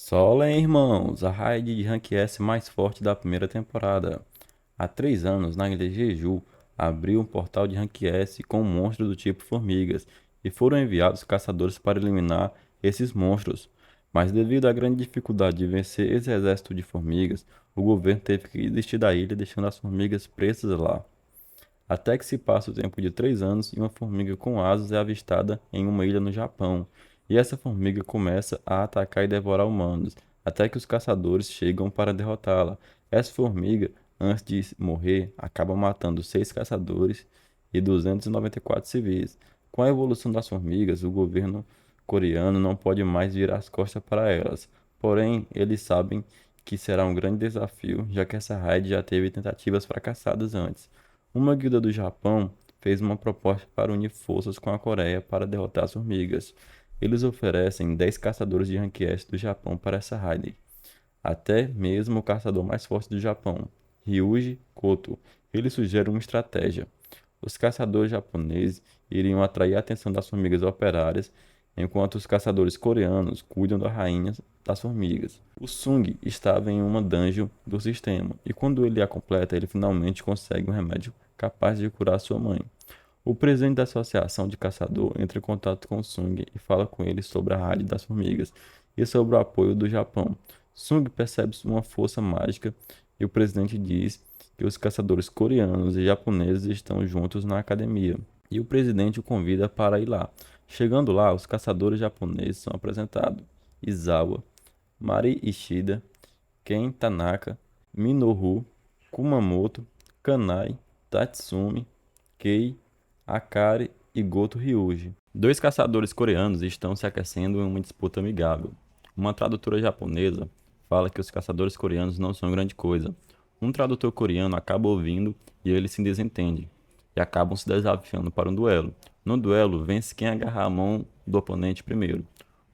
Solem, irmãos, a raid de Rank S mais forte da primeira temporada. Há 3 anos, na ilha de Jeju, abriu um portal de Rank S com monstros do tipo formigas e foram enviados caçadores para eliminar esses monstros. Mas devido à grande dificuldade de vencer esse exército de formigas, o governo teve que desistir da ilha, deixando as formigas presas lá. Até que se passa o tempo de 3 anos e uma formiga com asas é avistada em uma ilha no Japão. E essa formiga começa a atacar e devorar humanos, até que os caçadores chegam para derrotá-la. Essa formiga, antes de morrer, acaba matando 6 caçadores e 294 civis. Com a evolução das formigas, o governo coreano não pode mais virar as costas para elas. Porém, eles sabem que será um grande desafio, já que essa raid já teve tentativas fracassadas antes. Uma guilda do Japão fez uma proposta para unir forças com a Coreia para derrotar as formigas. Eles oferecem 10 caçadores de rank S do Japão para essa raid. Até mesmo o caçador mais forte do Japão, Ryuji Koto, ele sugere uma estratégia. Os caçadores japoneses iriam atrair a atenção das formigas operárias, enquanto os caçadores coreanos cuidam da rainha das formigas. O Sung estava em uma dungeon do sistema, e quando ele a completa, ele finalmente consegue um remédio capaz de curar sua mãe. O presidente da associação de caçador entra em contato com Sung e fala com ele sobre a raid das formigas e sobre o apoio do Japão. Sung percebe uma força mágica e o presidente diz que os caçadores coreanos e japoneses estão juntos na academia, e o presidente o convida para ir lá. Chegando lá, os caçadores japoneses são apresentados: Izawa, Mari Ishida, Ken Tanaka, Minoru, Kumamoto, Kanai, Tatsumi, Kei, Akari e Goto Ryuji. Dois caçadores coreanos estão se aquecendo em uma disputa amigável. Uma tradutora japonesa fala que os caçadores coreanos não são grande coisa. Um tradutor coreano acaba ouvindo e eles se desentendem e acabam se desafiando para um duelo. No duelo, vence quem agarrar a mão do oponente primeiro.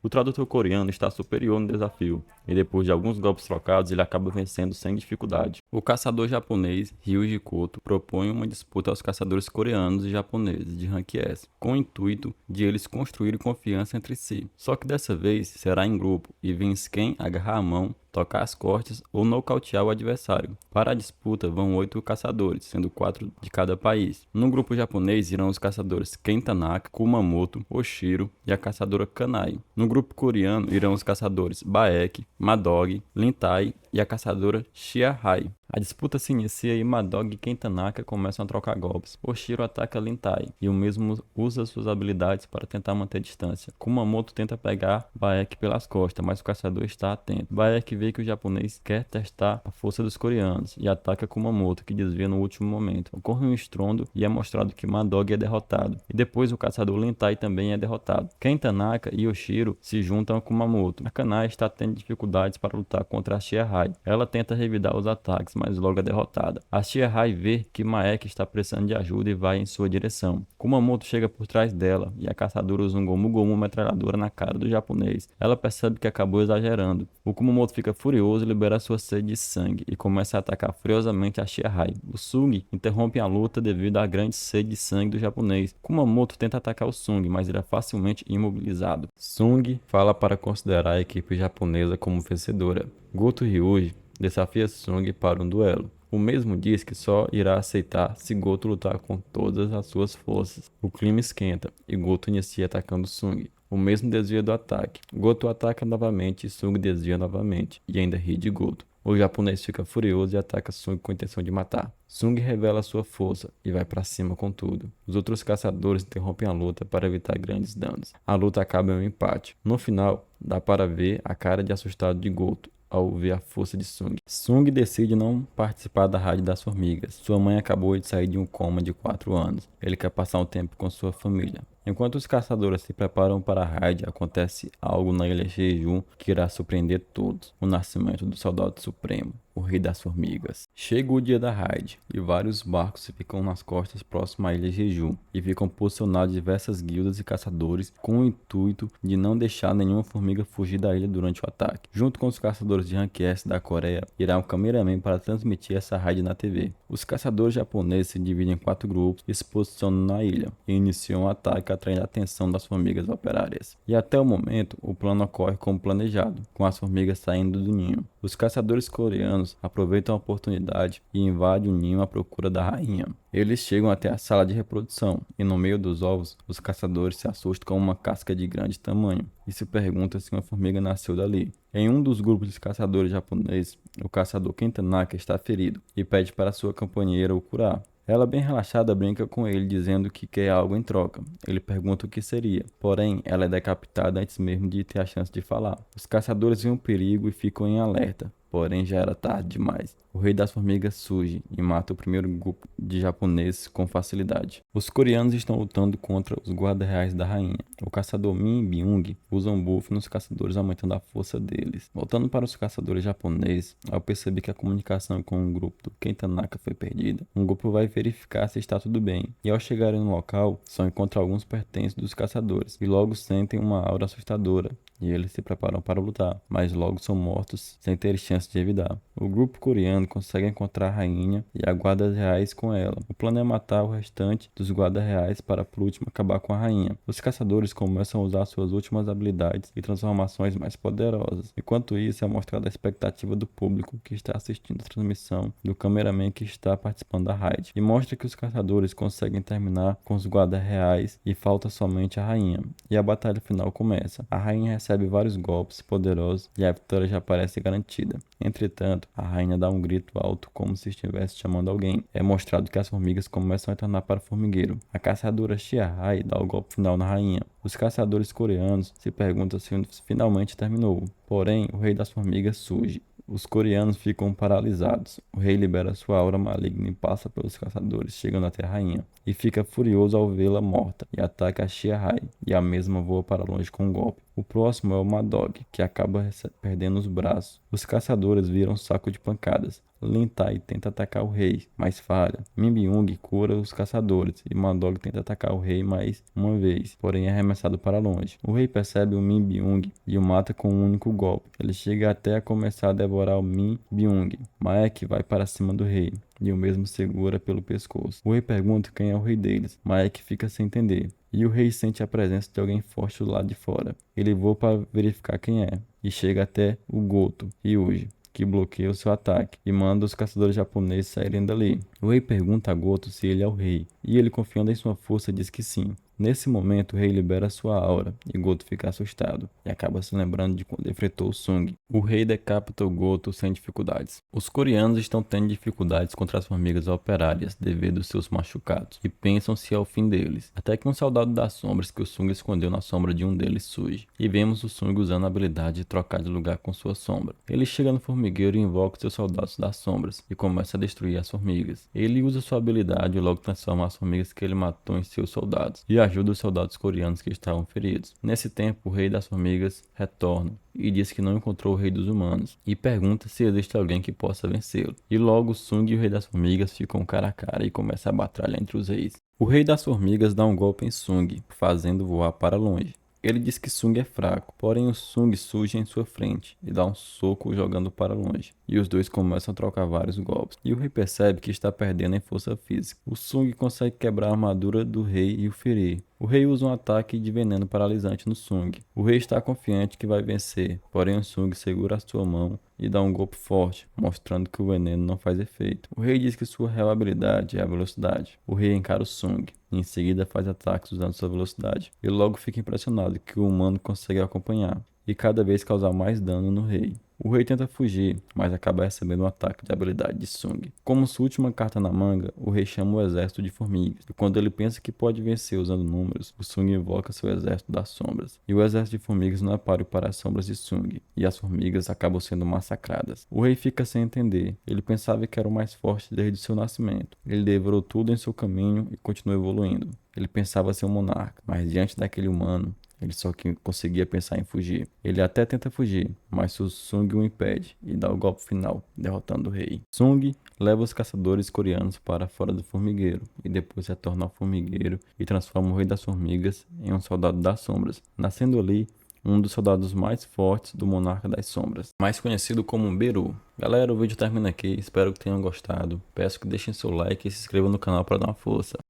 O tradutor coreano está superior no desafio, e depois de alguns golpes trocados, ele acaba vencendo sem dificuldade. O caçador japonês Ryuji Koto propõe uma disputa aos caçadores coreanos e japoneses de Rank S, com o intuito de eles construírem confiança entre si. Só que dessa vez será em grupo, e vence quem agarrar a mão, tocar as costas ou nocautear o adversário. Para a disputa vão 8 caçadores, sendo 4 de cada país. No grupo japonês irão os caçadores Ken Tanaka, Kumamoto, Oshiro e a caçadora Kanai. No grupo coreano irão os caçadores Baek, Madog, Lintai e a caçadora Xiahai. A disputa se inicia e Madog e Ken Tanaka começam a trocar golpes. Oshiro ataca Lintai e o mesmo usa suas habilidades para tentar manter distância. Kumamoto tenta pegar Baek pelas costas, mas o caçador está atento. Baek vê que o japonês quer testar a força dos coreanos e ataca Kumamoto, que desvia no último momento. Ocorre um estrondo e é mostrado que Madog é derrotado. E depois o caçador Lintai também é derrotado. Ken Tanaka e Oshiro se juntam a Kumamoto. A Kanai está tendo dificuldades para lutar contra a Xiahai. Ela tenta revidar os ataques, mas logo é derrotada. A Xiahai vê que Maek está precisando de ajuda e vai em sua direção. Kumamoto chega por trás dela e a caçadora usa um Gomu Gomu metralhadora na cara do japonês. Ela percebe que acabou exagerando. O Kumamoto fica furioso e libera sua sede de sangue e começa a atacar furiosamente a Xiahai. O Sung interrompe a luta devido à grande sede de sangue do japonês. Kumamoto tenta atacar o Sung, mas ele é facilmente imobilizado. Sung fala para considerar a equipe japonesa como vencedora. Goto Ryuji desafia Sung para um duelo. O mesmo diz que só irá aceitar se Goto lutar com todas as suas forças. O clima esquenta e Goto inicia atacando Sung. O mesmo desvia do ataque. Goto ataca novamente e Sung desvia novamente e ainda ri de Goto. O japonês fica furioso e ataca Sung com a intenção de matar. Sung revela sua força e vai para cima com tudo. Os outros caçadores interrompem a luta para evitar grandes danos. A luta acaba em um empate. No final, dá para ver a cara de assustado de Goto ao ver a força de Sung. Sung decide não participar da raid das formigas. Sua mãe acabou de sair de um coma de 4 anos. Ele quer passar um tempo com sua família. Enquanto os caçadores se preparam para a raid, acontece algo na ilha Jeju que irá surpreender todos: o nascimento do Soldado Supremo. o rei das formigas. Chega o dia da raid, e vários barcos ficam nas costas próximas à ilha Jeju, e ficam posicionados diversas guildas e caçadores com o intuito de não deixar nenhuma formiga fugir da ilha durante o ataque. Junto com os caçadores de Rank S da Coreia, irá um cameraman para transmitir essa raid na TV. Os caçadores japoneses se dividem em 4 grupos e se posicionam na ilha, e iniciam o ataque atraindo a atenção das formigas operárias. E até o momento, o plano ocorre como planejado, com as formigas saindo do ninho. Os caçadores coreanos aproveitam a oportunidade e invadem o ninho à procura da rainha. Eles chegam até a sala de reprodução e no meio dos ovos, os caçadores se assustam com uma casca de grande tamanho e se perguntam se uma formiga nasceu dali. Em um dos grupos de caçadores japoneses, o caçador Kentanaka está ferido e pede para sua companheira o curar. Ela, bem relaxada, brinca com ele, dizendo que quer algo em troca. Ele pergunta o que seria, porém, ela é decapitada antes mesmo de ter a chance de falar. Os caçadores veem o perigo e ficam em alerta, porém já era tarde demais. O rei das formigas surge e mata o primeiro grupo de japoneses com facilidade. Os coreanos estão lutando contra os guardas reais da rainha. O caçador Min Byung usa um buff nos caçadores, aumentando a força deles. Voltando para os caçadores japoneses, ao perceber que a comunicação com o grupo do Kentanaka foi perdida, um grupo vai verificar se está tudo bem. E ao chegarem no local, só encontram alguns pertences dos caçadores e logo sentem uma aura assustadora. E eles se preparam para lutar, mas logo são mortos sem ter chance de evitar. O grupo coreano consegue encontrar a rainha e a guardas reais com ela. O plano é matar o restante dos guardas reais para por último acabar com a rainha. Os caçadores começam a usar suas últimas habilidades e transformações mais poderosas. Enquanto isso, é mostrada a expectativa do público que está assistindo a transmissão do cameraman que está participando da raid. E mostra que os caçadores conseguem terminar com os guardas reais e falta somente a rainha. E a batalha final começa. A rainha recebe vários golpes poderosos e a vitória já parece garantida. Entretanto, a rainha dá um grito alto como se estivesse chamando alguém. É mostrado que as formigas começam a retornar para o formigueiro. A caçadora Shia-Hai dá o golpe final na rainha. Os caçadores coreanos se perguntam se finalmente terminou. Porém, o rei das formigas surge. Os coreanos ficam paralisados. O rei libera sua aura maligna e passa pelos caçadores, chegando até a rainha. E fica furioso ao vê-la morta, e ataca a Shia-Hai, e a mesma voa para longe com um golpe. O próximo é o Madog, que acaba perdendo os braços. Os caçadores viram um saco de pancadas. Lin Tai tenta atacar o rei, mas falha. Min Byung cura os caçadores, e Madog tenta atacar o rei mais uma vez, porém é arremessado para longe. O rei percebe o Min Byung e o mata com um único golpe. Ele chega até a começar a devorar o Min Byung. Maek vai para cima do rei, e o mesmo segura pelo pescoço. O rei pergunta quem é o rei deles. Maek fica sem entender. E o rei sente a presença de alguém forte do lado de fora. Ele voa para verificar quem é, e chega até o Goto Ryuji, que bloqueia o seu ataque, e manda os caçadores japoneses saírem dali. O rei pergunta a Goto se ele é o rei, e ele, confiando em sua força, diz que sim. Nesse momento, o rei libera sua aura, e Goto fica assustado, e acaba se lembrando de quando enfrentou o Sung. O rei decapita o Goto sem dificuldades. Os coreanos estão tendo dificuldades contra as formigas operárias devido aos seus machucados, e pensam se é o fim deles. Até que um soldado das sombras que o Sung escondeu na sombra de um deles surge, e vemos o Sung usando a habilidade de trocar de lugar com sua sombra. Ele chega no formigueiro e invoca seus soldados das sombras, e começa a destruir as formigas. Ele usa sua habilidade e logo transforma as formigas que ele matou em seus soldados, e ajuda os soldados coreanos que estavam feridos. Nesse tempo, o rei das formigas retorna e diz que não encontrou o rei dos humanos, e pergunta se existe alguém que possa vencê-lo. E logo Sung e o rei das formigas ficam cara a cara e começa a batalha entre os reis. O rei das formigas dá um golpe em Sung, fazendo voar para longe. Ele diz que Sung é fraco, porém o Sung surge em sua frente e dá um soco jogando para longe. E os dois começam a trocar vários golpes. E o rei percebe que está perdendo em força física. O Sung consegue quebrar a armadura do rei e o ferir. O rei usa um ataque de veneno paralisante no Sung. O rei está confiante que vai vencer, porém o Sung segura a sua mão e dá um golpe forte, mostrando que o veneno não faz efeito. O rei diz que sua real habilidade é a velocidade. O rei encara o Sung e em seguida faz ataques usando sua velocidade. Ele logo fica impressionado que o humano consegue acompanhar e cada vez causar mais dano no rei. O rei tenta fugir, mas acaba recebendo um ataque de habilidade de Sung. Como sua última carta na manga, o rei chama o exército de formigas. E quando ele pensa que pode vencer usando números, o Sung invoca seu exército das sombras. E o exército de formigas não é páreo para as sombras de Sung, e as formigas acabam sendo massacradas. O rei fica sem entender. Ele pensava que era o mais forte desde seu nascimento. Ele devorou tudo em seu caminho e continuou evoluindo. Ele pensava ser um monarca, mas diante daquele humano, Ele só que conseguia pensar em fugir. Ele até tenta fugir, mas Sung o impede e dá o golpe final, derrotando o rei. Sung leva os caçadores coreanos para fora do formigueiro e depois retorna ao formigueiro e transforma o rei das formigas em um soldado das sombras, nascendo ali um dos soldados mais fortes do Monarca das Sombras, mais conhecido como Beru. Galera, o vídeo termina aqui, espero que tenham gostado. Peço que deixem seu like e se inscrevam no canal para dar uma força.